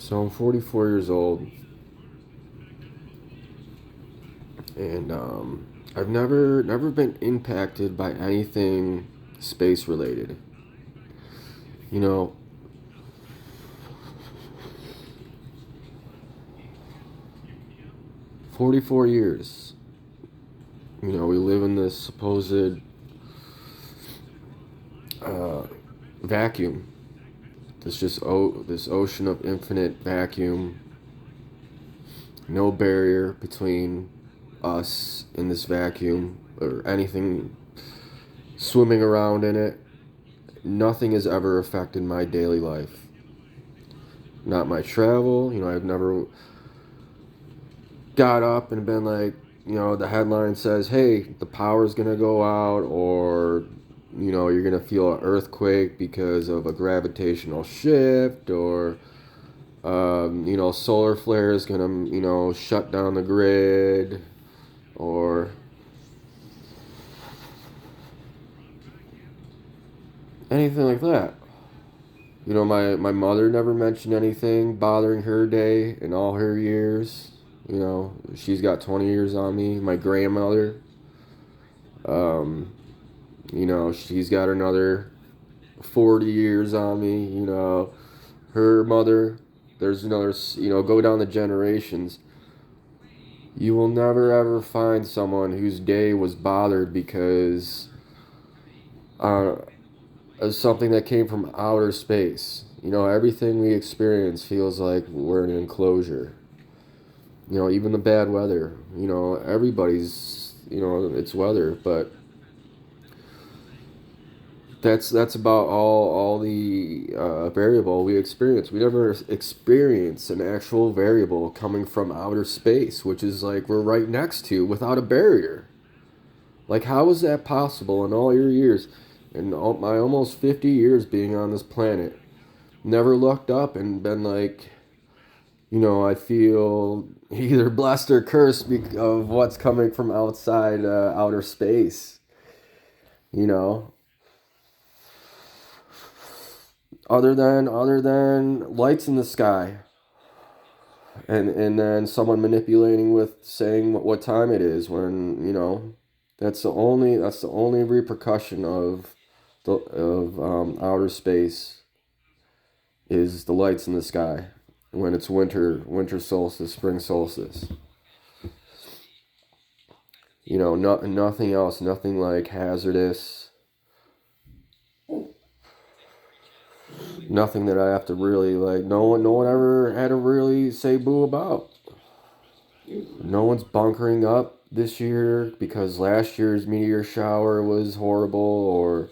So I'm 44 years old, and I've never been impacted by anything space related. You know, 44 years. We live in this supposed uh, vacuum. This ocean of infinite vacuum. No barrier between us in this vacuum or anything swimming around in it. Nothing has ever affected my daily life. Not my travel. I've never got up and been like, the headline says, hey, the power's going to go out, or, you're going to feel an earthquake because of a gravitational shift, or, solar flare is going to, shut down the grid, or anything like that. My mother never mentioned anything bothering her day in all her years. She's got 20 years on me. My grandmother, um, she's got another 40 years on me. Her mother, there's another, go down the generations. You will never ever find someone whose day was bothered because uh, of something that came from outer space. Everything we experience feels like we're in an enclosure. Even the bad weather. Everybody's, it's weather, but that's about all the variable we experience. We never experience an actual variable coming from outer space, which is like we're right next to without a barrier. Like, how is that possible in all your years, in all my almost 50 years being on this planet? Never looked up and been like, I feel either blessed or cursed of what's coming from outside outer space. You know, other than lights in the sky, and then someone manipulating with saying what time it is when that's the only repercussion of outer space is the lights in the sky when it's winter solstice, spring solstice. Nothing else, nothing like hazardous, nothing that I have to really like. No one ever had to really say boo about. No one's bunkering up this year because last year's meteor shower was horrible, or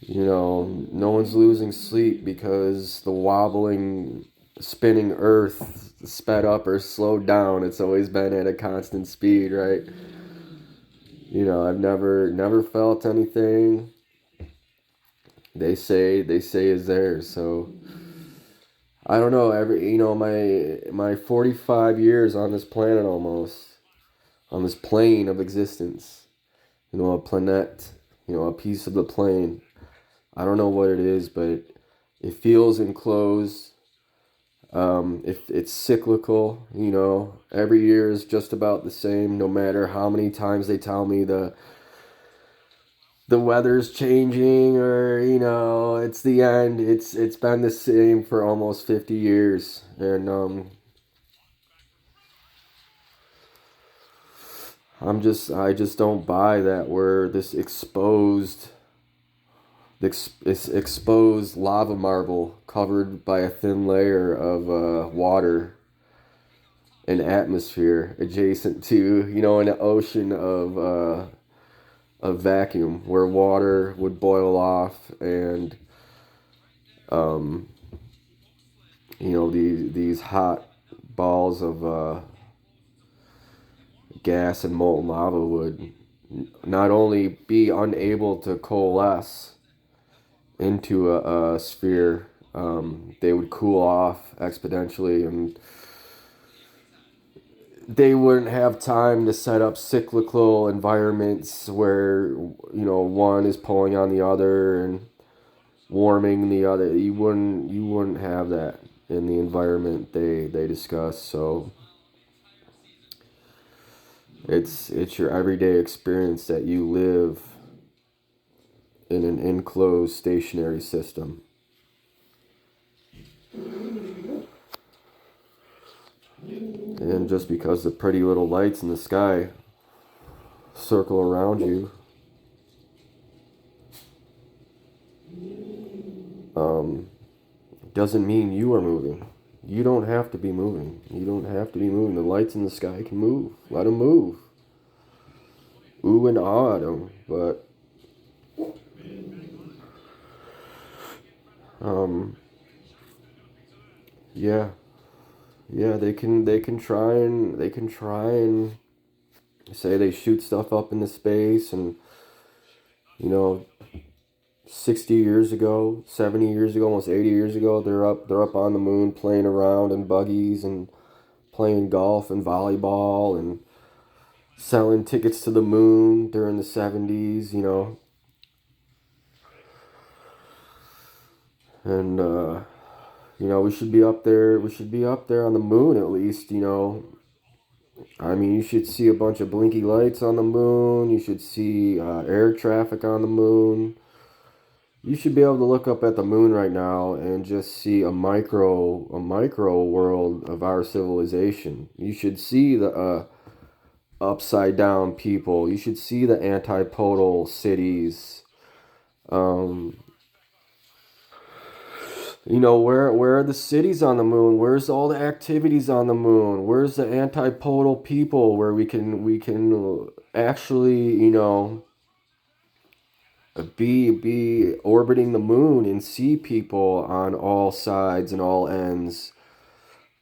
no one's losing sleep because the wobbling, spinning Earth sped up or slowed down. It's always been at a constant speed, right? I've never felt anything they say is there. So I don't know. My 45 years on this planet, almost on this plane of existence. A planet. A piece of the plane. I don't know what it is, but it feels enclosed. If it's cyclical, every year is just about the same. No matter how many times they tell me the weather's changing, or it's the end. It's been the same for almost 50 years, and I just don't buy that we're this exposed lava marble covered by a thin layer of water and atmosphere adjacent to an ocean of vacuum where water would boil off, and um, these hot balls of gas and molten lava would not only be unable to coalesce into a sphere, they would cool off exponentially, and they wouldn't have time to set up cyclical environments where one is pulling on the other and warming the other. You wouldn't have that. in the environment they discuss. So it's your everyday experience that you live in an enclosed stationary system. And just because the pretty little lights in the sky circle around you, doesn't mean you are moving. You don't have to be moving. You don't have to be moving. The lights in the sky can move. Let them move. Ooh and ah at them. But yeah, yeah, they can try and say they shoot stuff up into space, and you know 60 years ago, 70 years ago, almost 80 years ago, they're up on the moon playing around in buggies and playing golf and volleyball and selling tickets to the moon during the 70s, and we should be up there. We should be up there on the moon at least. I mean, you should see a bunch of blinky lights on the moon. You should see air traffic on the moon. You should be able to look up at the moon right now and just see a micro world of our civilization. You should see the upside down people. You should see the antipodal cities. Um, where are the cities on the moon? Where's all the activities on the moon? Where's the antipodal people where we can actually, be orbiting the moon and see people on all sides and all ends,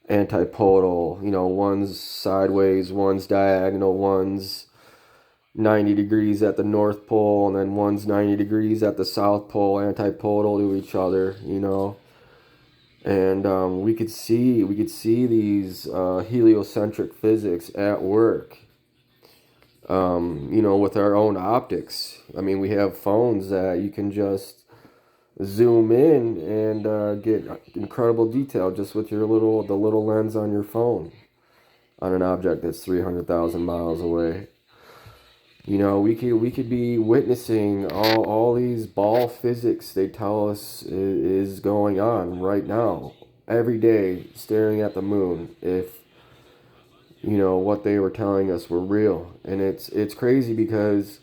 antipodal, one's sideways, one's diagonal, one's 90 degrees at the North Pole, and then one's 90 degrees at the South Pole, antipodal to each other. And we could see these heliocentric physics at work, with our own optics. I mean, we have phones that you can just zoom in and get incredible detail just with the little lens on your phone on an object that's 300,000 miles away. We could be witnessing all these ball physics they tell us is going on right now, every day, staring at the moon. If what they were telling us were real, and it's crazy because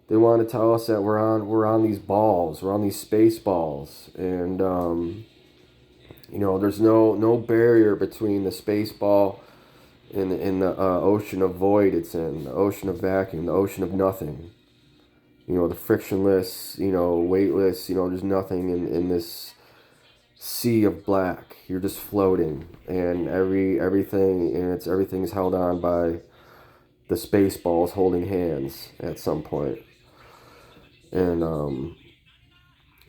they want to tell us that we're on these balls, we're on these space balls, and there's no barrier between the space ball in the ocean of void it's in, the ocean of vacuum, the ocean of nothing. The frictionless, weightless. There's nothing in this sea of black. You're just floating, and everything is held on by the space balls holding hands at some point. And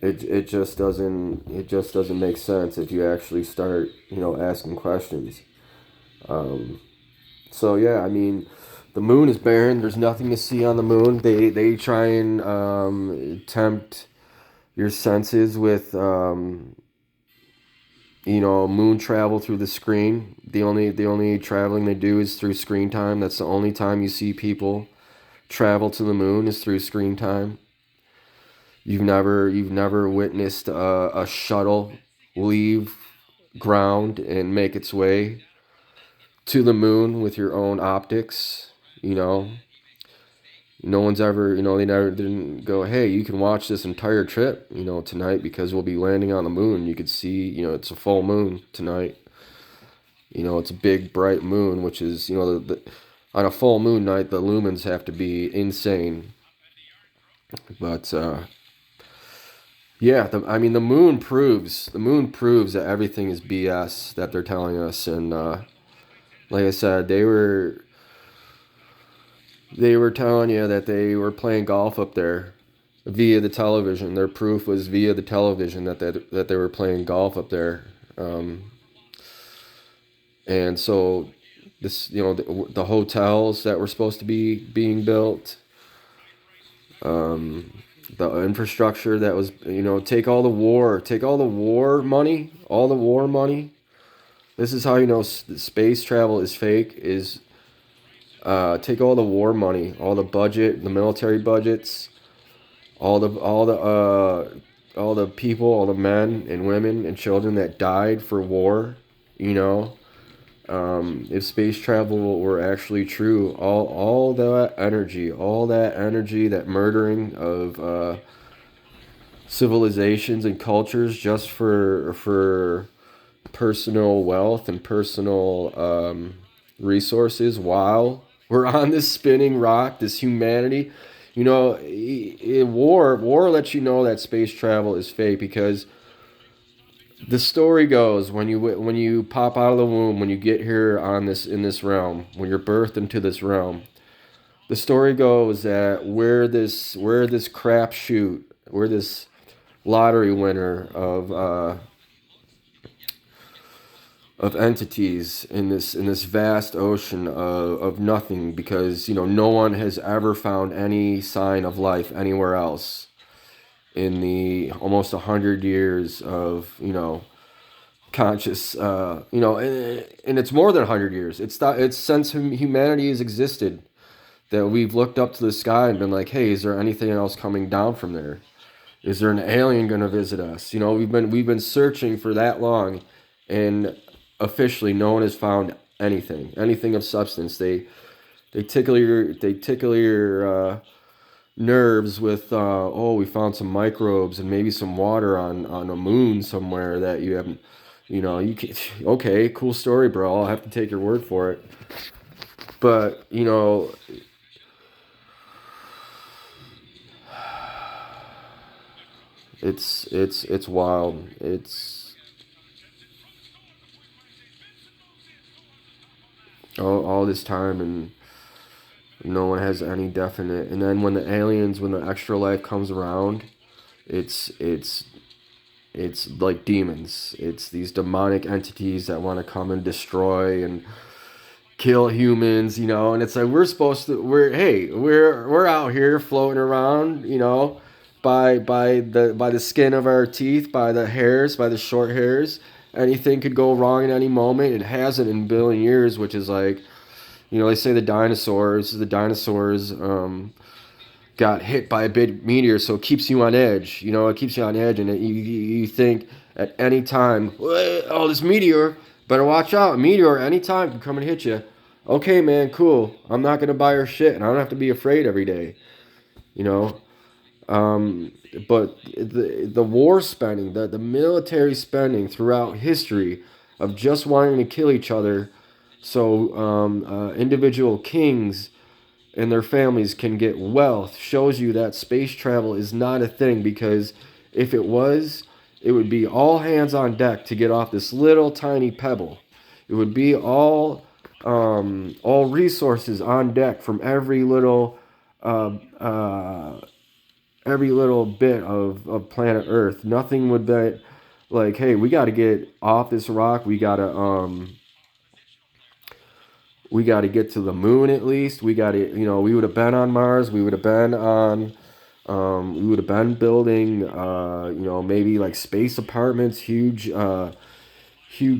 it just doesn't make sense if you actually start asking questions. So yeah, I mean, the moon is barren. There's nothing to see on the moon. They try and tempt your senses with moon travel through the screen. The only traveling they do is through screen time. That's the only time you see people travel to the moon is through screen time. You've never witnessed a shuttle leave ground and make its way to the moon with your own optics. You know, no one's ever, they never didn't go, hey, you can watch this entire trip, tonight because we'll be landing on the moon. You could see, it's a full moon tonight. It's a big bright moon, which is, on a full moon night, the lumens have to be insane. But yeah, I mean, the moon proves that everything is BS that they're telling us, and like I said, they were telling you that they were playing golf up there via the television. Their proof was via the television that they were playing golf up there, and so this, the hotels that were supposed to be being built, the infrastructure that was, take all the war money, all the war money. This is how you know space travel is fake. Is take all the war money, all the budget, the military budgets, all the people, all the men and women and children that died for war. You know, if space travel were actually true, all that energy, that murdering of civilizations and cultures just for personal wealth and personal resources while we're on this spinning rock, this humanity. You know, war lets you know that space travel is fake because the story goes when you pop out of the womb, when you get here on this in this realm, when you're birthed into this realm, the story goes that we're this crapshoot, we're this lottery winner of entities in this vast ocean of nothing, because no one has ever found any sign of life anywhere else in the almost 100 years of conscious and it's more than 100 years. It's since humanity has existed that we've looked up to the sky and been like, hey, is there anything else coming down from there? Is there an alien going to visit us? We've been searching for that long, and officially no one has found anything of substance. They tickle your nerves with oh, we found some microbes and maybe some water on a moon somewhere that you haven't. You can, okay, cool story, bro. I'll have to take your word for it. But it's wild. It's all this time, and no one has any definite. And then when the extra life comes around, it's it's it's like demons. It's these demonic entities that want to come and destroy and kill humans. And it's like we're out here floating around, by the skin of our teeth, by the hairs, by the short hairs. Anything could go wrong at any moment. It hasn't in a billion years, which is like, they say the dinosaurs got hit by a big meteor, so it keeps you on edge. It keeps you on edge, and you think at any time, oh, this meteor, better watch out. A meteor any time can come and hit you. Okay, man, cool. I'm not gonna buy your shit, and I don't have to be afraid every day. You know. Um, but the war spending, the military spending throughout history of just wanting to kill each other, so individual kings and their families can get wealth, shows you that space travel is not a thing, because if it was, it would be all hands on deck to get off this little tiny pebble. It would be all resources on deck from uh, uh, every little bit of planet Earth. Nothing would be like, hey, we got to get off this rock. We got to get to the moon at least. We got to, we would have been on Mars. We would have been building, maybe like space apartments, huge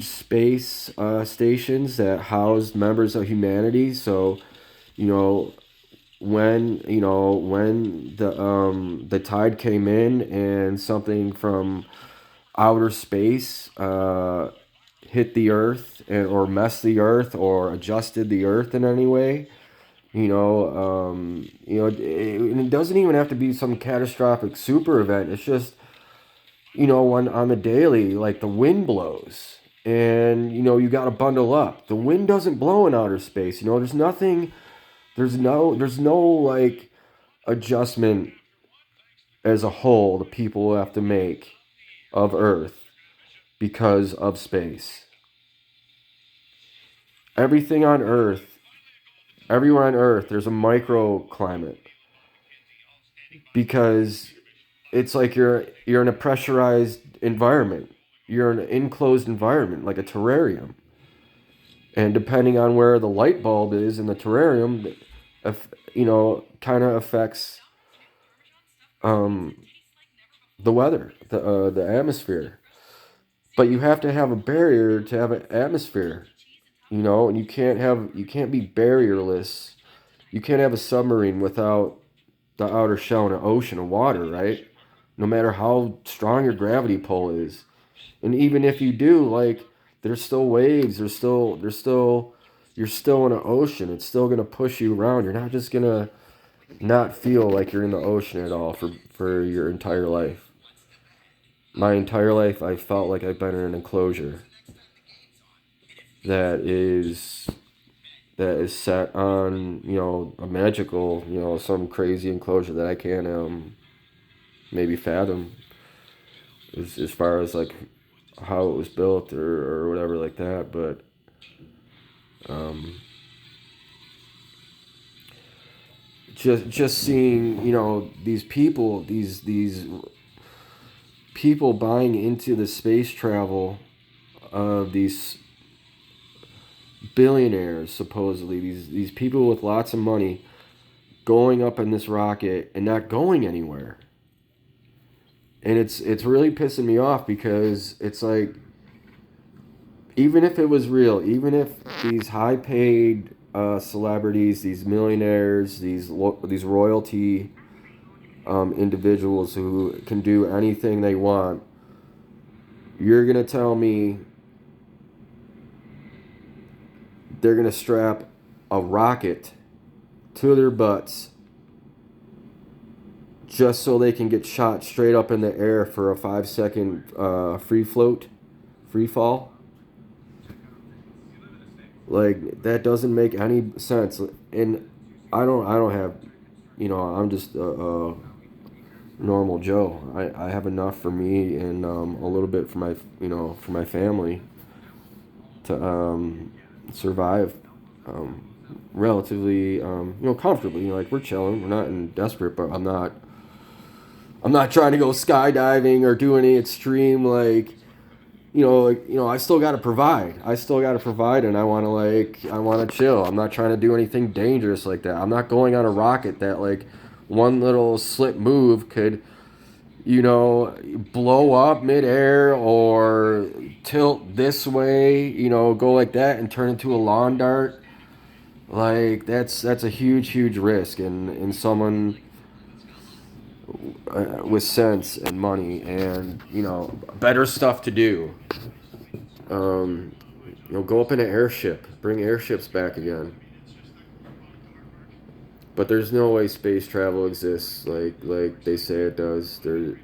space stations that housed members of humanity. So, you know, when the tide came in and something from outer space hit the Earth, or messed the Earth or adjusted the Earth in any way. It doesn't even have to be some catastrophic super event. It's just, when on the daily, like the wind blows, and you got to bundle up. The wind doesn't blow in outer space. There's nothing. There's no like adjustment as a whole the people have to make of Earth because of space. Everything on Earth, everywhere on Earth, there's a microclimate, because it's like you're in a pressurized environment. You're in an enclosed environment, like a terrarium. And depending on where the light bulb is in the terrarium, kind of affects um, the weather, the atmosphere. But you have to have a barrier to have an atmosphere, and you can't be barrierless. You can't have a submarine without the outer shell and an ocean of water, right? No matter how strong your gravity pull is. And even if you do, like, there's still waves, you're still in an ocean. It's still gonna push you around. You're not just gonna not feel like you're in the ocean at all for your entire life. My entire life, I felt like I've been in an enclosure that is that is set on, a magical, some crazy enclosure that I can't maybe fathom as far as like how it was built or whatever like that. But um, just seeing, these people buying into the space travel of these billionaires, supposedly these people with lots of money going up in this rocket and not going anywhere. And it's really pissing me off because it's like, even if it was real, even if these high paid celebrities, these millionaires, these royalty individuals who can do anything they want, you're gonna tell me they're gonna strap a rocket to their butts just so they can get shot straight up in the air for a 5 second free fall? Like, that doesn't make any sense. And I don't have, I'm just a normal Joe. I have enough for me and a little bit for my family to survive relatively comfortably. Like, we're chilling. We're not in desperate, but I'm not trying to go skydiving or do any extreme, like, I still got to provide. I still got to provide, and I want to chill. I'm not trying to do anything dangerous like that. I'm not going on a rocket that, like, one little slip move could, blow up midair or tilt this way, go like that and turn into a lawn dart. Like, that's a huge, huge risk, and someone with sense and money and better stuff to do. Um, go up in an airship, bring airships back again. But there's no way space travel exists like they say it does. There's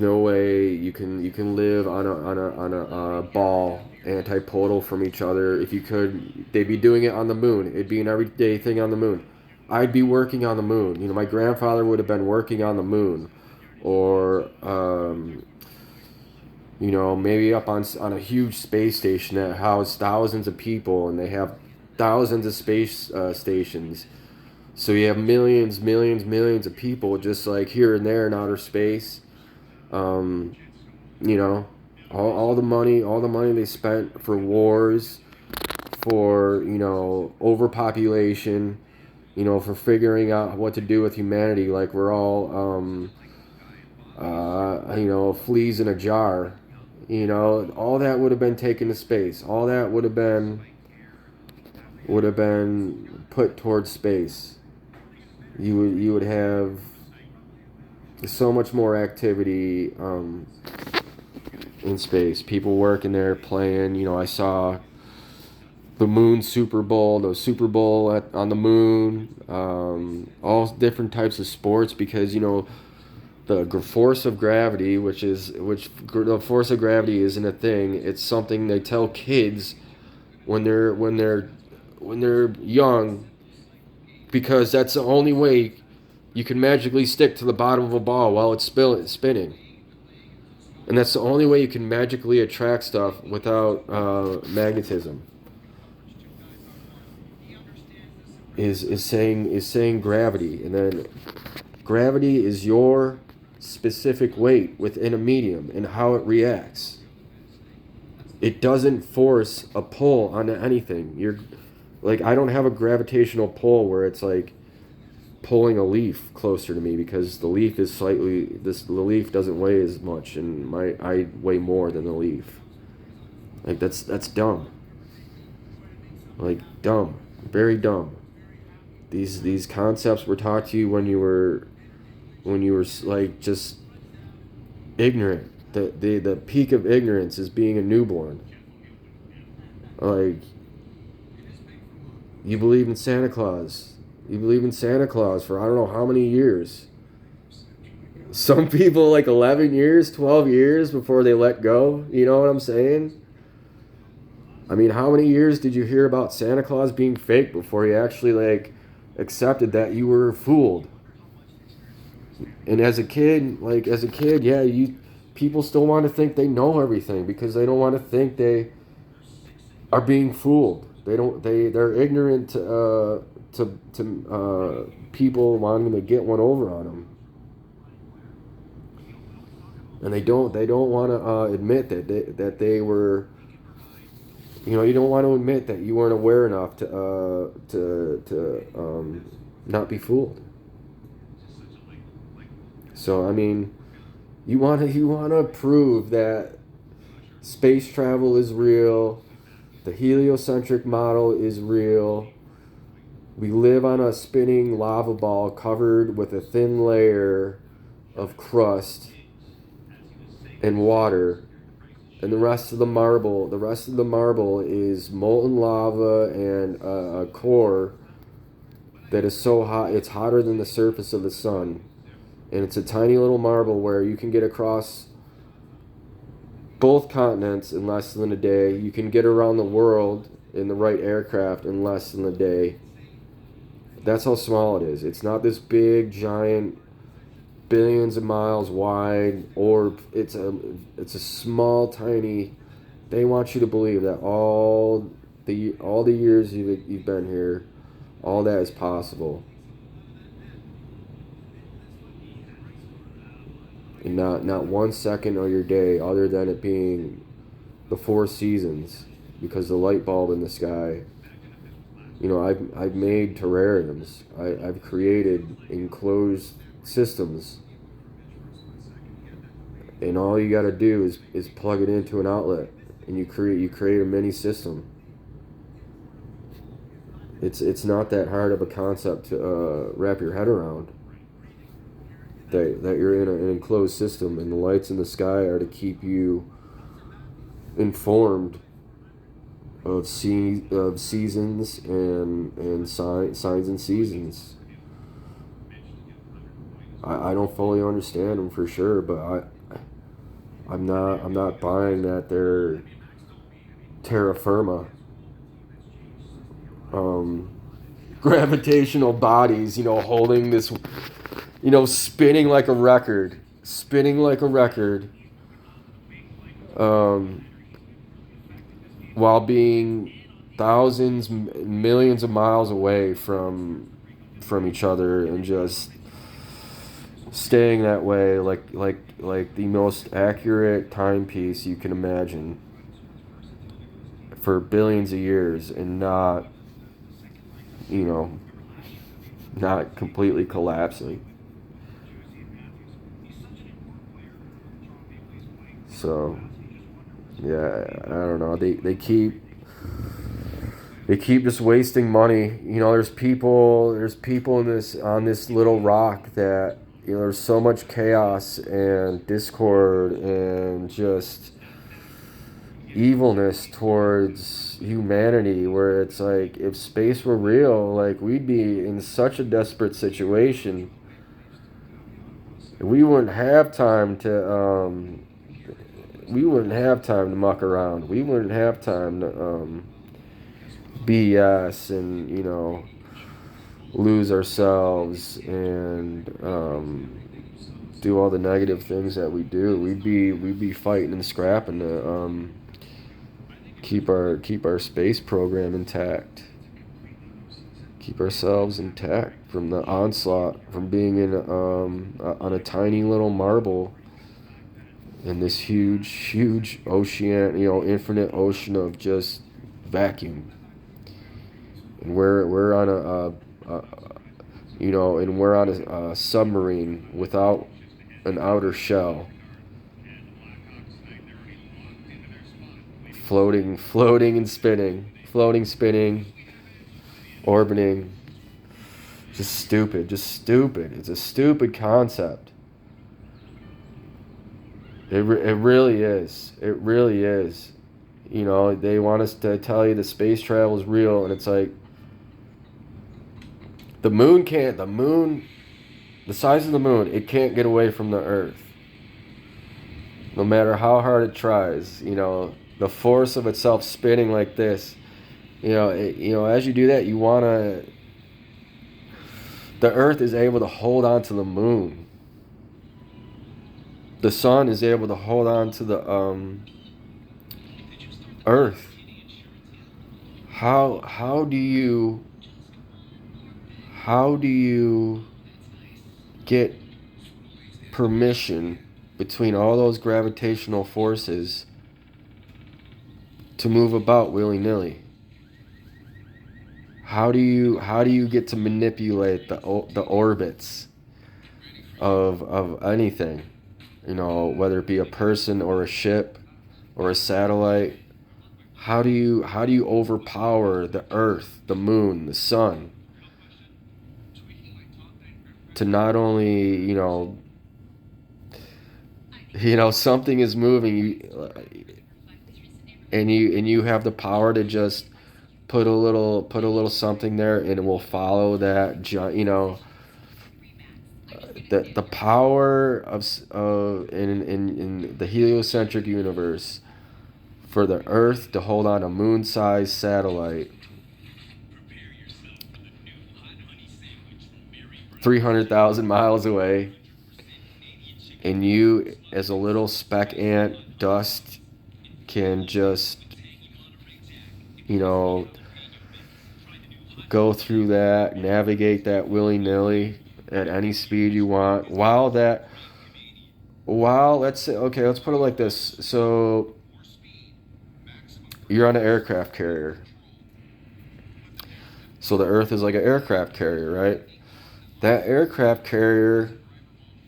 no way you can live on a ball antipodal from each other. If you could, they'd be doing it on the moon. It'd be an everyday thing on the moon. I'd be working on the moon. My grandfather would have been working on the moon, or maybe up on a huge space station that housed thousands of people, and they have thousands of space stations. So you have millions, millions, millions of people just like here and there in outer space. Um, you know, all the money they spent for wars, for overpopulation, for figuring out what to do with humanity. Like, we're all fleas in a jar. All that would have been taken to space. All that would have been put towards space. You would have so much more activity in space. People working there, playing. I saw the Moon Super Bowl, the Super Bowl on the moon, all different types of sports, because the force of gravity, which the force of gravity isn't a thing. It's something they tell kids when they're young, because that's the only way you can magically stick to the bottom of a ball while it's spinning. And that's the only way you can magically attract stuff without magnetism. Is saying gravity, and then gravity is your specific weight within a medium and how it reacts. It doesn't force a pull onto anything. You're like, I don't have a gravitational pull where it's like pulling a leaf closer to me because the leaf is slightly the leaf doesn't weigh as much, and I weigh more than the leaf. Like that's dumb. Like dumb, very dumb. These concepts were taught to you when you were like just ignorant. The peak of ignorance is being a newborn. Like, you believe in Santa Claus. You believe in Santa Claus for I don't know how many years. Some people like 11 years, 12 years before they let go. You know what I'm saying? I mean, how many years did you hear about Santa Claus being fake before you actually like accepted that you were fooled? And as a kid, yeah, people still want to think they know everything because they don't want to think they are being fooled. They're ignorant to people wanting to get one over on them. And they don't want to admit that they were, you don't want to admit that you weren't aware enough to not be fooled. So I mean, you want to prove that space travel is real, the heliocentric model is real. We live on a spinning lava ball covered with a thin layer of crust and water, and the rest of the marble is molten lava and a core that is so hot it's hotter than the surface of the sun. And it's a tiny little marble where you can get across both continents in less than a day. You can get around the world in the right aircraft in less than a day. That's how small it is. It's not this big, giant, billions of miles wide orb. It's a small, tiny. They want you to believe that all the years you've been here, all that is possible. And not 1 second of your day other than it being the 4 seasons, because the light bulb in the sky. I've made terrariums. I've created enclosed systems, and all you got to do is plug it into an outlet, and you create a mini system. It's not that hard of a concept to wrap your head around. That you're in an enclosed system, and the lights in the sky are to keep you informed of seasons and signs and seasons. I don't fully understand them for sure, but I'm not buying that they're terra firma. Gravitational bodies, holding this, spinning like a record, while being thousands, millions of miles away from each other, and just staying that way, like the most accurate timepiece you can imagine, for billions of years, and not completely collapsing. So yeah, I don't know. They keep just wasting money. There's people in on this little rock that, there's so much chaos and discord and just evilness towards humanity, where it's like, if space were real, like, we'd be in such a desperate situation. We wouldn't have time to muck around. We wouldn't have time to BS and lose ourselves and do all the negative things that we do. We'd be fighting and scrapping to keep our space program intact. Keep ourselves intact from the onslaught, from being in on a tiny little marble in this huge ocean, infinite ocean of just vacuum. And we're on and we're on a submarine without an outer shell, floating and spinning, orbiting. Just stupid. It's a stupid concept. It really is. It really is. They want us to tell you that space travel is real, and it's like the size of the moon, it can't get away from the Earth. No matter how hard it tries, the force of itself spinning like this, as you do that, the Earth is able to hold on to the moon. The sun is able to hold on to the Earth. How do you get permission between all those gravitational forces to move about willy-nilly? How do you get to manipulate the orbits of anything? Whether it be a person or a ship or a satellite. How do you overpower the Earth, the moon, the sun to not only, something is moving, and you have the power to just put a little something there, and it will follow that. The power of in the heliocentric universe for the Earth to hold on a moon-sized satellite 300,000 miles away, and you as a little speck ant dust can just go through that, navigate that willy-nilly at any speed you want, while let's put it like this. So you're on an aircraft carrier. So the Earth is like an aircraft carrier, right? That aircraft carrier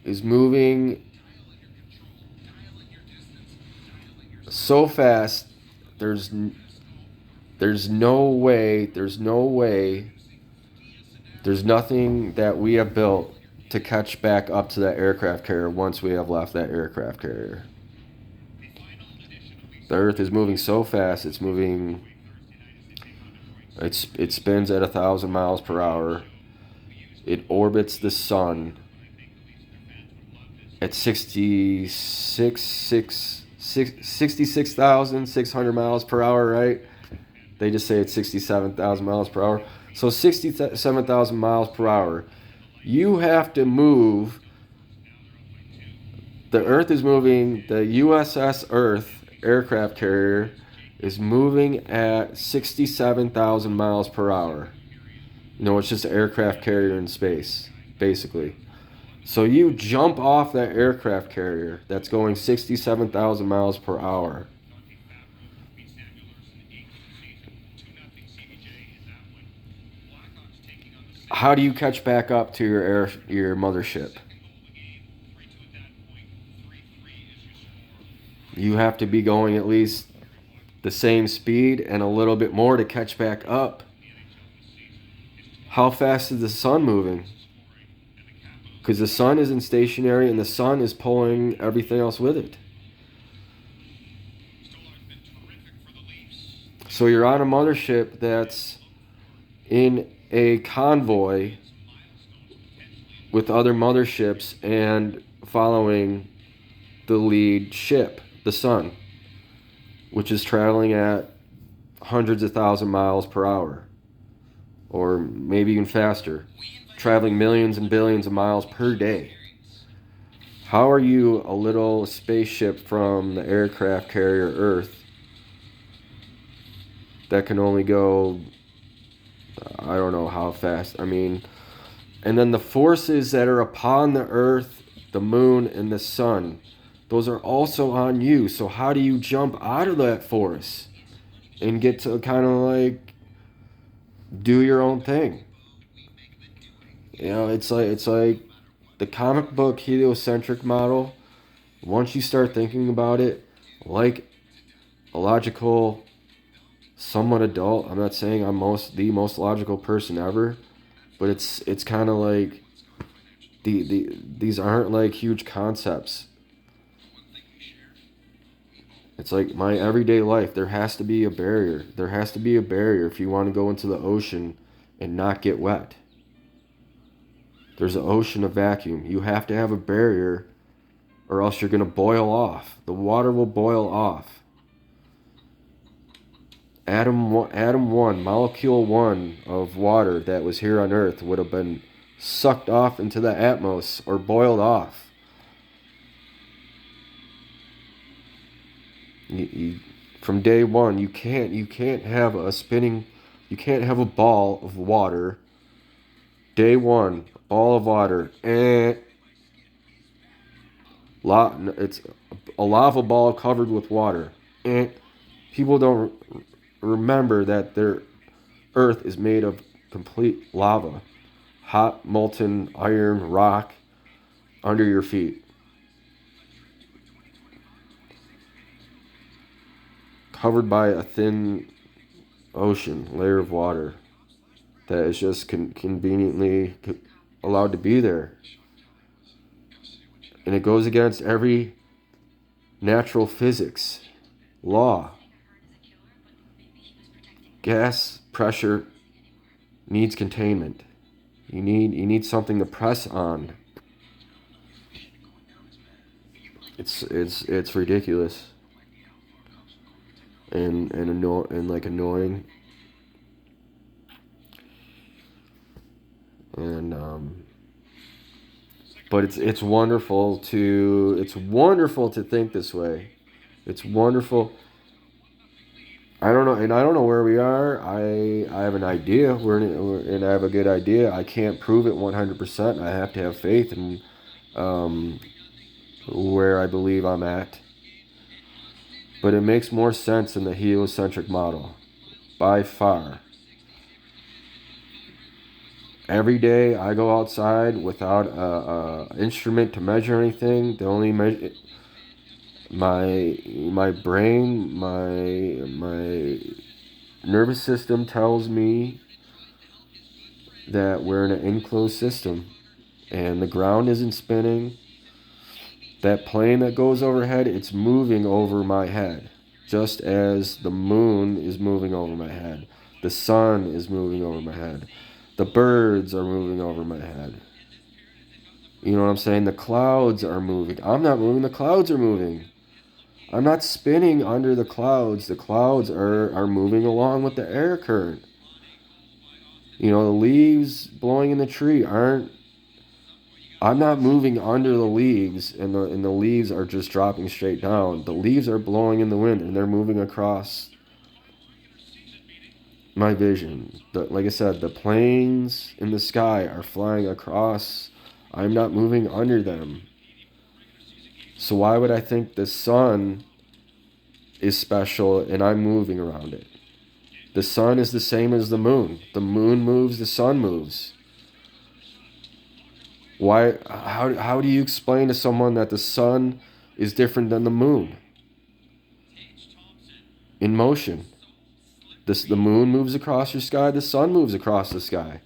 is moving so fast, there's no way, there's nothing that we have built to catch back up to that aircraft carrier once we have left that aircraft carrier. The Earth is moving so fast, it spins at 1,000 miles per hour. It orbits the sun at 66,600 miles per hour, right? They just say it's 67,000 miles per hour. So 67,000 miles per hour. You have to move. The Earth is moving. The USS Earth aircraft carrier is moving at 67,000 miles per hour. It's just an aircraft carrier in space, basically. So you jump off that aircraft carrier that's going 67,000 miles per hour. How do you catch back up to your mothership? You have to be going at least the same speed and a little bit more to catch back up. How fast is the sun moving? Because the sun isn't stationary, and the sun is pulling everything else with it. So you're on a mothership that's in a convoy with other motherships and following the lead ship, the sun, which is traveling at hundreds of thousand miles per hour, or maybe even faster, traveling millions and billions of miles per day. How are you, a little spaceship from the aircraft carrier Earth, that can only go, I don't know how fast, and then the forces that are upon the Earth, the moon, and the sun, those are also on you. So how do you jump out of that force and get to kind of like do your own thing? It's like the comic book heliocentric model. Once you start thinking about it, like a logical, somewhat adult. I'm not saying I'm the most logical person ever, but it's kind of like these aren't like huge concepts. It's like my everyday life. There has to be a barrier. There has to be a barrier if you want to go into the ocean and not get wet. There's an ocean of vacuum. You have to have a barrier or else you're going to boil off. The water will boil off. Atom 1, molecule 1 of water that was here on Earth would have been sucked off into the atmos or boiled off. From day one, you can't have a spinning, you can't have a ball of water. Day one, ball of water, it's a lava ball covered with water. People don't remember that their Earth is made of complete lava, hot molten iron rock under your feet, covered by a thin ocean layer of water that is just conveniently allowed to be there. And it goes against every natural physics law. Gas pressure needs containment. You need something to press on. It's ridiculous and like annoying. And but it's wonderful to think this way. It's wonderful. I don't know where we are. I have an idea. And I have a good idea. I can't prove it 100%. I have to have faith in um, where I believe I'm at. But it makes more sense in the heliocentric model, by far. Every day I go outside without a instrument to measure anything. The only my brain, my nervous system tells me that we're in an enclosed system and the ground isn't spinning. That plane that goes overhead, it's moving over my head, just as the moon is moving over my head. The sun is moving over my head. The birds are moving over my head. You know what I'm saying? The clouds are moving. I'm not moving, the clouds are moving. I'm not spinning under the clouds. The clouds are moving along with the air current. You know, the leaves blowing in the tree aren't. I'm not moving under the leaves, and the leaves are just dropping straight down. The leaves are blowing in the wind, and they're moving across my vision. Like I said, the planes in the sky are flying across. I'm not moving under them. So why would I think the sun is special and I'm moving around it? The sun is the same as the moon. The moon moves, the sun moves. Why? How do you explain to someone that the sun is different than the moon? In motion. The moon moves across your sky, the sun moves across the sky.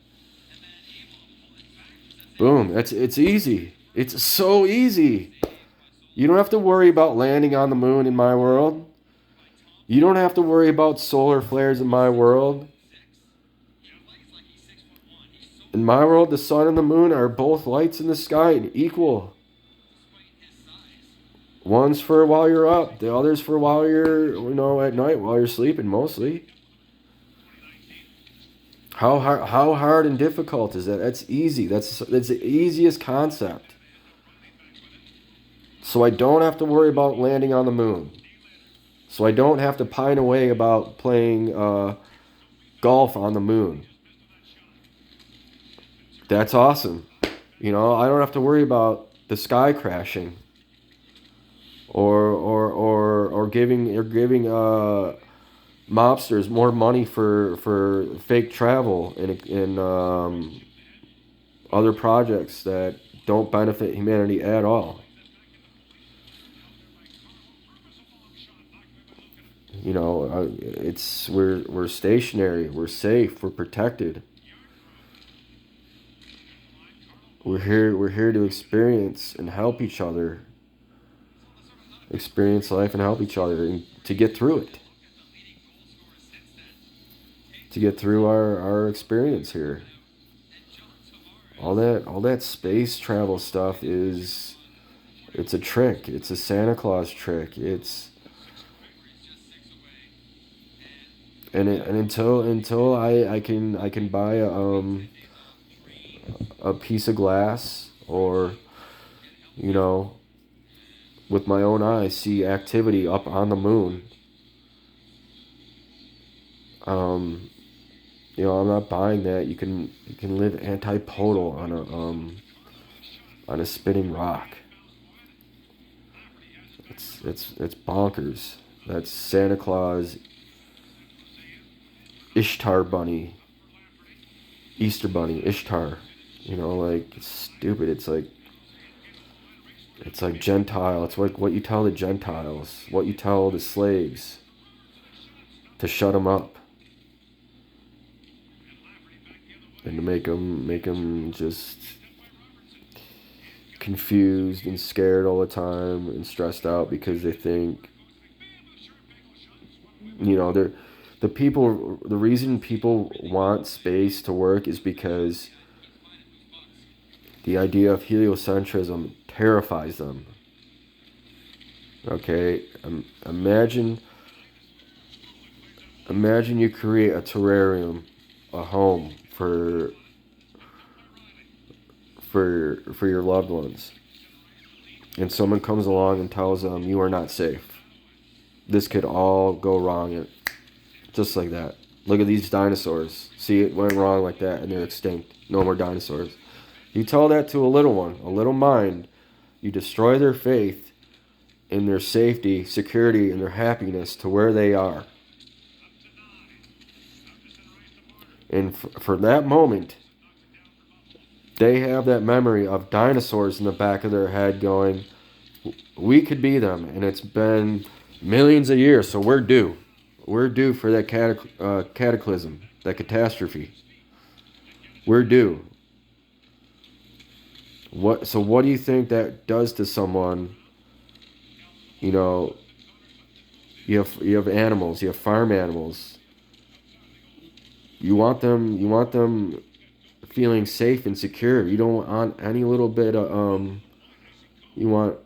Boom. It's easy. It's so easy. You don't have to worry about landing on the moon in my world. You don't have to worry about solar flares in my world. In my world, the sun and the moon are both lights in the sky and equal. One's for while you're up, the other's for while you're, at night while you're sleeping mostly. How hard and difficult is that? That's easy. That's the easiest concept. So I don't have to worry about landing on the moon. So I don't have to pine away about playing golf on the moon. That's awesome. I don't have to worry about the sky crashing or giving mobsters more money for fake travel in other projects that don't benefit humanity at all. You know, it's we're stationary, we're safe, we're protected. We're here to experience and help each other, experience life and help each other, and to get through it, to get through our experience here. All that space travel stuff it's a trick. It's a Santa Claus trick. It's and until I can buy a piece of glass, or you know, with my own eyes see activity up on the moon, um I'm not buying that. You can live antipodal on a spinning rock. It's bonkers. That's Santa Claus, Ishtar bunny, Easter bunny, Ishtar. Like, it's stupid. It's like Gentile. It's like what you tell the Gentiles, what you tell the slaves to shut them up, and to make them just confused and scared all the time and stressed out because they think, they're the reason people want space to work is because the idea of heliocentrism terrifies them. Okay, imagine you create a terrarium, a home for your loved ones, and someone comes along and tells them you are not safe. This could all go wrong, just like that. Look at these dinosaurs. See, it went wrong like that, and they're extinct. No more dinosaurs. You tell that to a little one, a little mind. You destroy their faith in their safety, security, and their happiness to where they are. And for that moment, they have that memory of dinosaurs in the back of their head going, we could be them. And it's been millions of years, so we're due. We're due for that cataclysm, that catastrophe. We're due. So what do you think that does to someone? You know, you have animals, you have farm animals. You want them feeling safe and secure. You don't want any little bit of you want,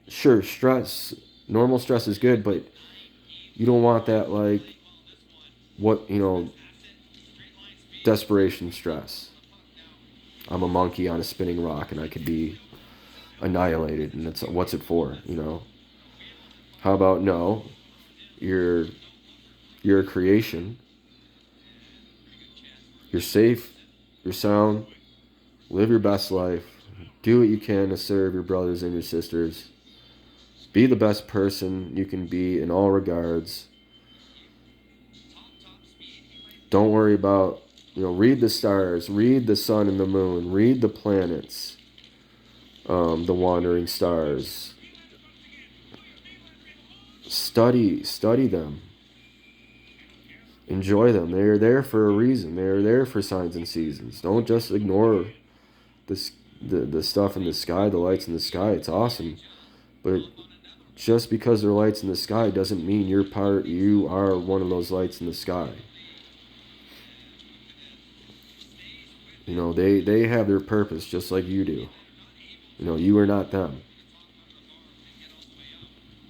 sure, stress. Normal stress is good, but you don't want that, like, what, desperation stress. I'm a monkey on a spinning rock and I could be annihilated, and it's what's it for? How about, no, you're you're a creation. You're safe, you're sound, live your best life, do what you can to serve your brothers and your sisters, be the best person you can be in all regards. Don't worry about, read the stars, read the sun and the moon, read the planets, the wandering stars. Study them. Enjoy them. They're there for a reason. They're there for signs and seasons. Don't just ignore this, the stuff in the sky, the lights in the sky. It's awesome. But just because there are lights in the sky doesn't mean you are one of those lights in the sky. They have their purpose just like you do. You are not them.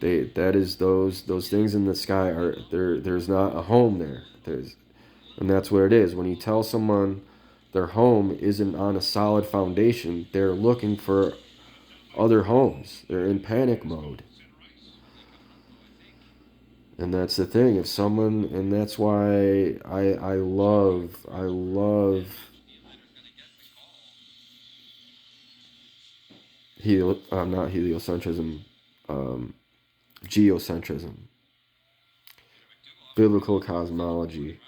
That is those things in the sky are there. There's not a home there. And that's what it is. When you tell someone their home isn't on a solid foundation, they're looking for other homes. They're in panic mode. And that's the thing. And that's why I love not heliocentrism, um, geocentrism, biblical cosmology.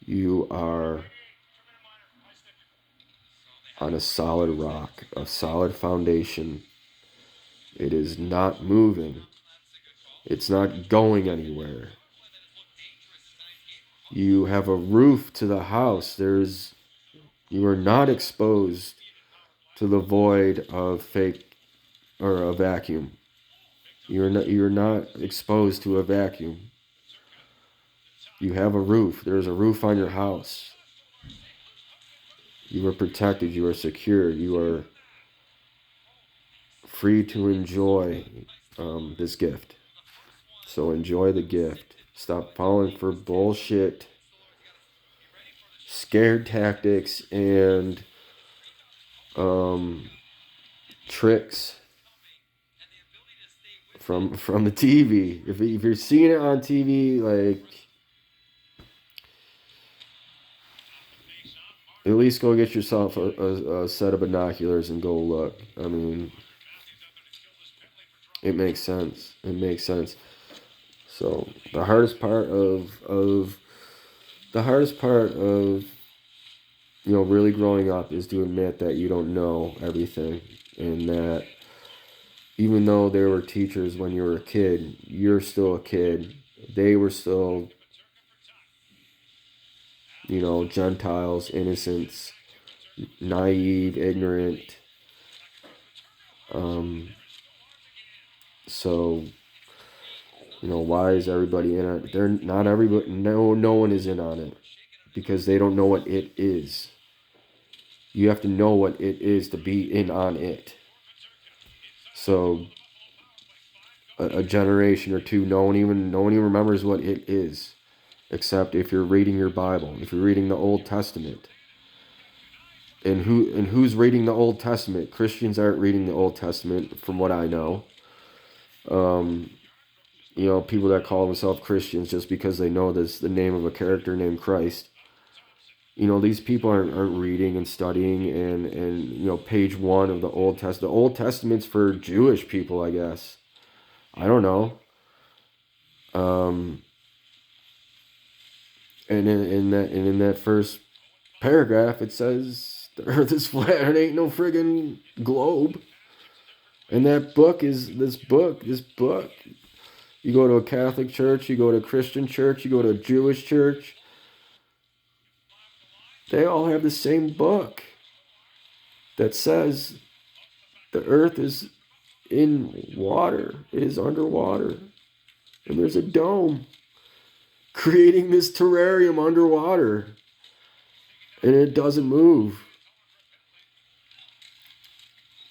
You are on a solid rock, a solid foundation. It is not moving. It's not going anywhere. You have a roof to the house. You are not exposed to the void of fake or a vacuum. You're not exposed to a vacuum. You have a roof. There's a roof on your house. You are protected. You are secure. You are free to enjoy this gift. So enjoy the gift. Stop falling for bullshit, scared tactics, and tricks from the TV. If you're seeing it on TV, like, at least go get yourself a set of binoculars and go look. I mean, it makes sense. It makes sense. So the hardest part of really growing up is to admit that you don't know everything, and that even though there were teachers when you were a kid, you're still a kid. They were still, Gentiles, innocents, naive, ignorant. So, why is everybody in on it? They're not everybody. No one is in on it because they don't know what it is. You have to know what it is to be in on it. So, a generation or two, no one even remembers what it is, except if you're reading your Bible, if you're reading the Old Testament. And who's reading the Old Testament? Christians aren't reading the Old Testament, from what I know. People that call themselves Christians just because they know the name of a character named Christ. These people aren't reading and studying and page 1 of the Old Testament. The Old Testament's for Jewish people, I guess. I don't know. And in that first paragraph, it says the Earth is flat. It ain't no friggin' globe. And that book is this book. You go to a Catholic church, you go to a Christian church, you go to a Jewish church. They all have the same book that says the Earth is in water. It is underwater. And there's a dome creating this terrarium underwater. And it doesn't move.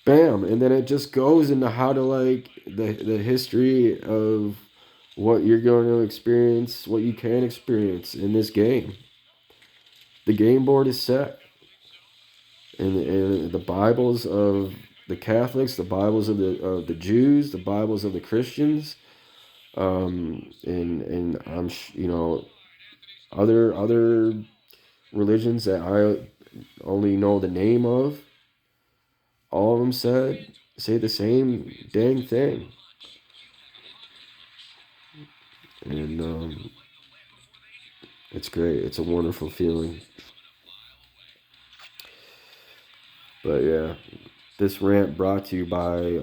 Bam. And then it just goes into how to, the history of what you're going to experience, what you can experience in this game. The game board is set. And the Bibles of the Catholics, the Bibles of the Jews, the Bibles of the Christians, and I'm other religions that I only know the name of, all of them say the same dang thing. And it's great. It's a wonderful feeling. But yeah, this rant brought to you by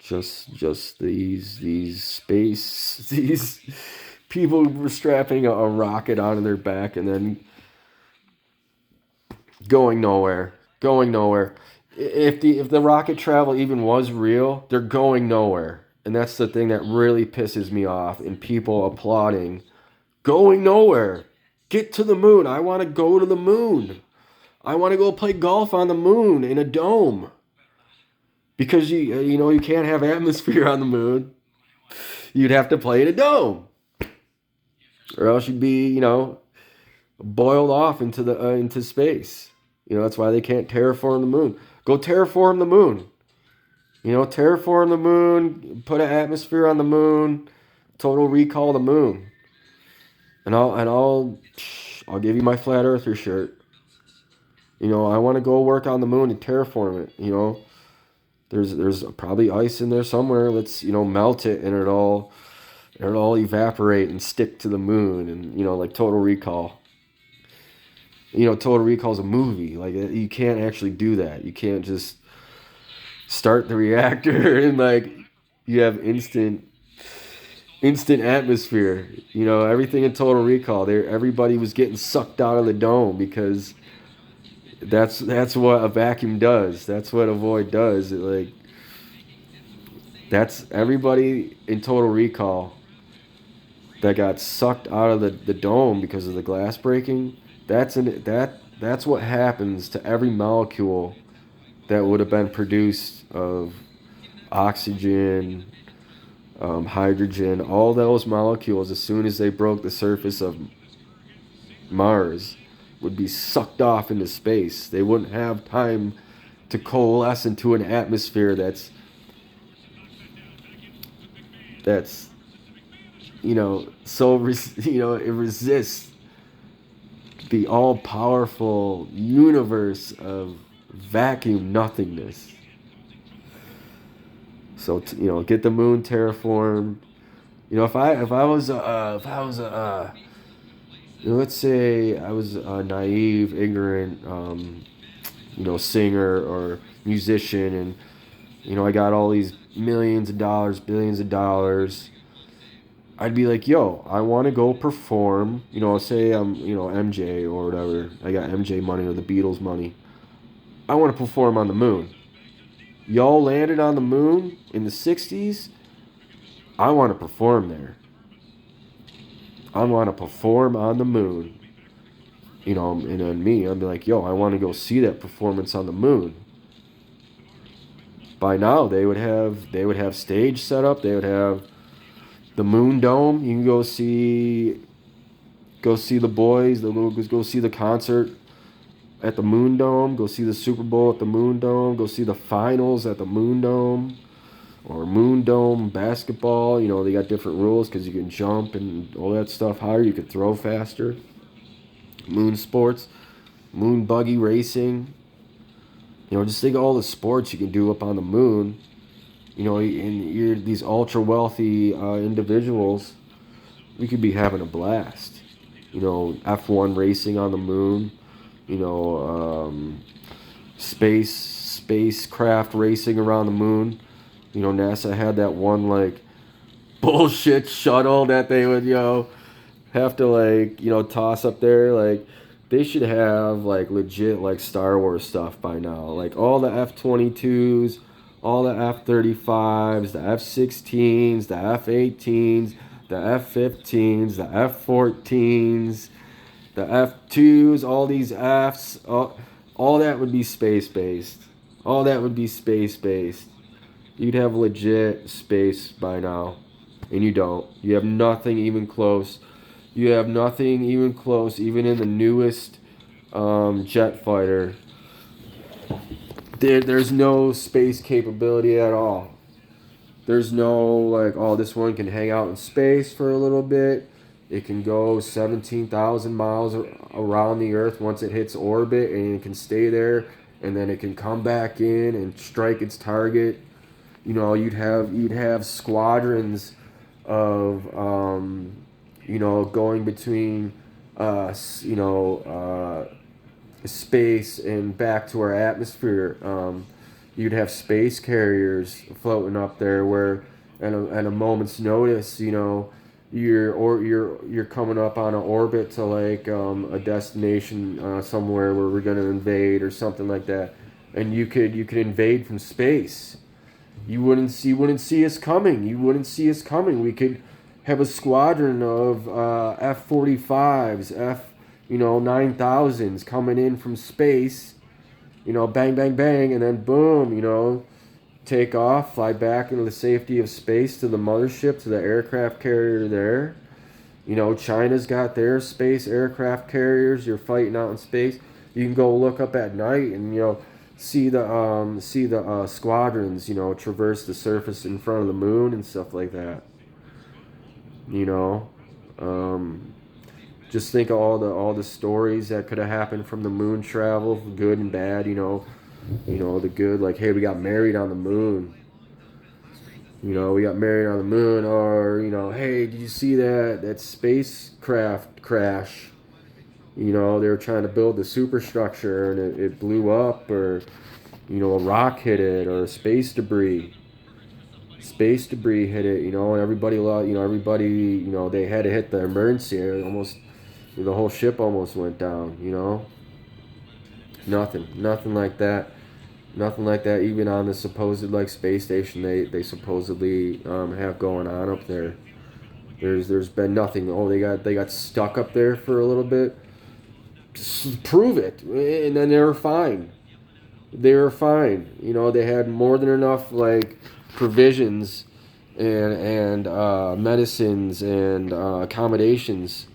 just these people were strapping a rocket onto their back and then going nowhere. If the rocket travel even was real, they're going nowhere. And that's the thing that really pisses me off. And people applauding, going nowhere. Get to the moon. I want to go to the moon. I want to go play golf on the moon in a dome. Because you can't have atmosphere on the moon. You'd have to play in a dome. Or else you'd be, boiled off into space. That's why they can't terraform the moon. Go terraform the moon. Terraform the moon, put an atmosphere on the moon, total recall the moon. And I'll give you my flat earther shirt. I want to go work on the moon and terraform it. There's probably ice in there somewhere. Let's melt it and it'll evaporate and stick to the moon and like Total Recall. Total Recall's a movie. Like, you can't actually do that. You can't just start the reactor and like you have instant atmosphere. Everything in Total Recall, there everybody was getting sucked out of the dome because that's what a vacuum does. That's what a void does. That's everybody in Total Recall that got sucked out of the dome because of the glass breaking. That's what happens to every molecule that would have been produced of oxygen, hydrogen, all those molecules, as soon as they broke the surface of Mars, would be sucked off into space. They wouldn't have time to coalesce into an atmosphere that's it resists the all-powerful universe of vacuum nothingness. So get the moon terraformed. Let's say I was a naive, ignorant, singer or musician, and I got all these millions of dollars, billions of dollars. I'd be like, yo, I want to go perform. Say I'm, MJ or whatever. I got MJ money or the Beatles money. I want to perform on the moon. Y'all landed on the moon in the 60s. I want to perform there. I want to perform on the moon. And then me, I'd be like, yo, I want to go see that performance on the moon. By now, they would have stage set up. They would have the Moon Dome. You can go see the boys. Go see the concert at the Moon Dome. Go see the Super Bowl at the Moon Dome. Go see the finals at the Moon Dome. Or Moon Dome basketball. They got different rules because you can jump and all that stuff higher. You can throw faster. Moon sports, moon buggy racing. Just think of all the sports you can do up on the moon. And you're these ultra wealthy individuals. We could be having a blast. F1 racing on the moon. Spacecraft racing around the moon. NASA had that one like bullshit shuttle that they would have to toss up there. Like, they should have like legit like Star Wars stuff by now. Like all the F-22s, all the F-35s, the F-16s, the F-18s, the F-15s, the F-14s, the F-2s, all these Fs, all that would be space-based. All that would be space-based. You'd have legit space by now. And you don't. You have nothing even close. You have nothing even close, even in the newest jet fighter. There's no space capability at all. There's no, like, oh, this one can hang out in space for a little bit. It can go 17,000 miles around the Earth once it hits orbit, and it can stay there, and then it can come back in and strike its target. You'd have squadrons of going between space and back to our atmosphere. You'd have space carriers floating up there where at a moment's notice, you're coming up on an orbit to like a destination somewhere where we're going to invade or something like that, and you could invade from space. You wouldn't see us coming. You wouldn't see us coming. We could have a squadron of F-45s, 9000s coming in from space. Bang, bang, bang, and then boom. Take off, fly back into the safety of space to the mothership, to the aircraft carrier there. China's got their space aircraft carriers. You're fighting out in space. You can go look up at night and see the squadrons, traverse the surface in front of the moon and stuff like that. Just think of all the stories that could have happened from the moon travel, good and bad. The good, like, hey, we got married on the moon. We got married on the moon, or hey, did you see that spacecraft crash? You know, they were trying to build the superstructure and it blew up, or, you know, a rock hit it, or space debris. Space debris hit it, you know, and everybody, you know, they had to hit the emergency. Almost, the whole ship almost went down, you know. Nothing like that. Nothing like that. Even on the supposed like space station they supposedly have going on up there. There's been nothing. Oh, they got stuck up there for a little bit. Just prove it, and then they were fine. They were fine. You know, they had more than enough like provisions and medicines and accommodations.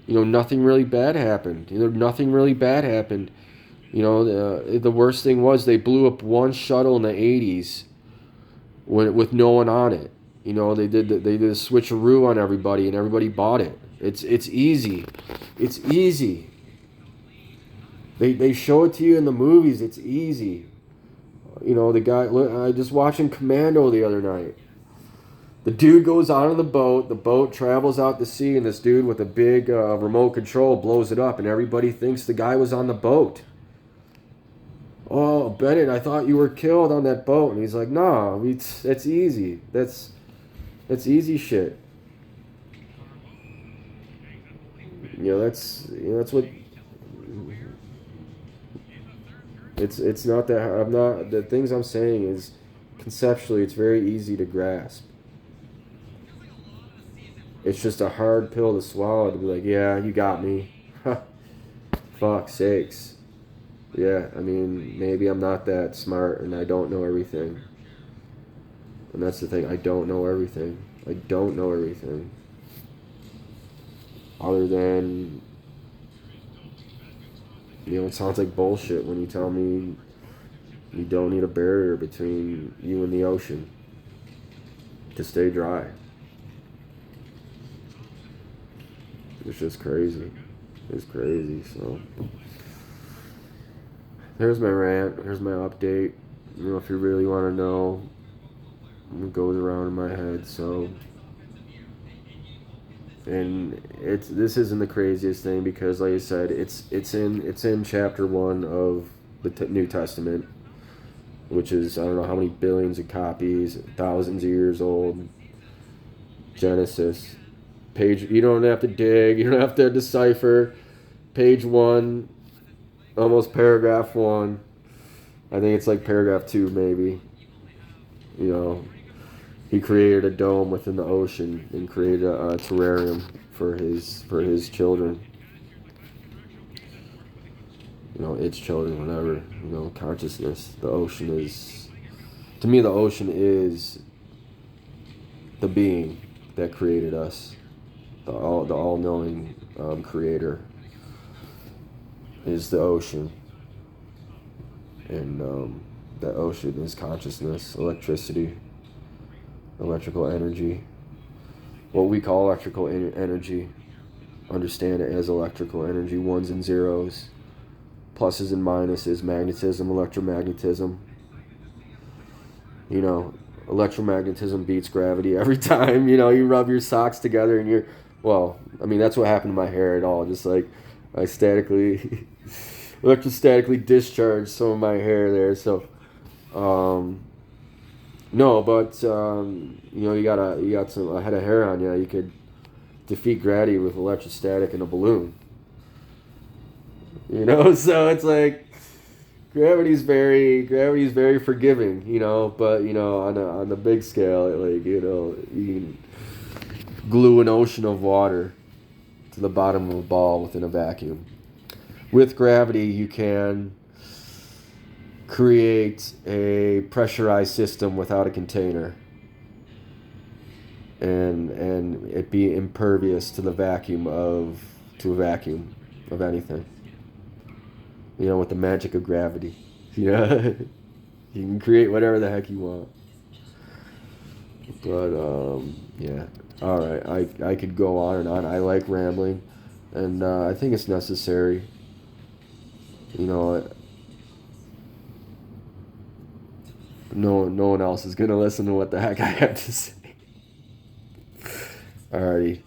You know, nothing really bad happened. You know, nothing really bad happened. You know, the worst thing was they blew up one shuttle in the 80s with no one on it. You know, they did a switcheroo on everybody, and everybody bought it. It's easy. It's easy. They show it to you in the movies. It's easy. You know, the guy, I just watching Commando the other night. The dude goes onto the boat travels out to sea, and this dude with a big remote control blows it up, and everybody thinks the guy was on the boat. Oh, Bennett, I thought you were killed on that boat. And he's like, nah, that's easy. That's easy shit. That's what. It's not that. I'm not. The things I'm saying is, conceptually, it's very easy to grasp. It's just a hard pill to swallow to be like, yeah, you got me. Fuck sakes. Yeah, I mean, maybe I'm not that smart and I don't know everything. And that's the thing, I don't know everything. I don't know everything. Other than, it sounds like bullshit when you tell me you don't need a barrier between you and the ocean to stay dry. It's just crazy. It's crazy, so. There's my rant. Here's my update. If you really want to know what goes around in my head, so. And this isn't the craziest thing because, like I said, it's in chapter 1 of the New Testament, which is, I don't know how many billions of copies, thousands of years old. Genesis, page. You don't have to dig. You don't have to decipher. Page 1. Almost paragraph 1. I think it's like paragraph 2 maybe. He created a dome within the ocean and created a terrarium for his children. Its children, whatever. Consciousness. The ocean is, to me, the ocean is the being that created us. The all-knowing creator is the ocean, and that ocean is consciousness, electricity, electrical energy. What we call electrical energy, understand it as electrical energy, ones and zeros, pluses and minuses, magnetism, electromagnetism. Electromagnetism beats gravity every time. You rub your socks together and that's what happened to my hair at all. Just like I electrostatically discharged some of my hair there. So, no, but you got a head of hair on you. You could defeat gravity with electrostatic and a balloon. So it's like gravity's very forgiving. But on the big scale, you can glue an ocean of water to the bottom of a ball within a vacuum. With gravity, you can create a pressurized system without a container and it be impervious to a vacuum of anything. With the magic of gravity. You can create whatever the heck you want. But yeah. All right, I could go on and on. I like rambling, and I think it's necessary. No one else is gonna listen to what the heck I have to say. Alrighty,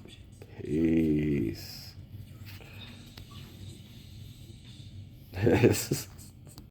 peace. is.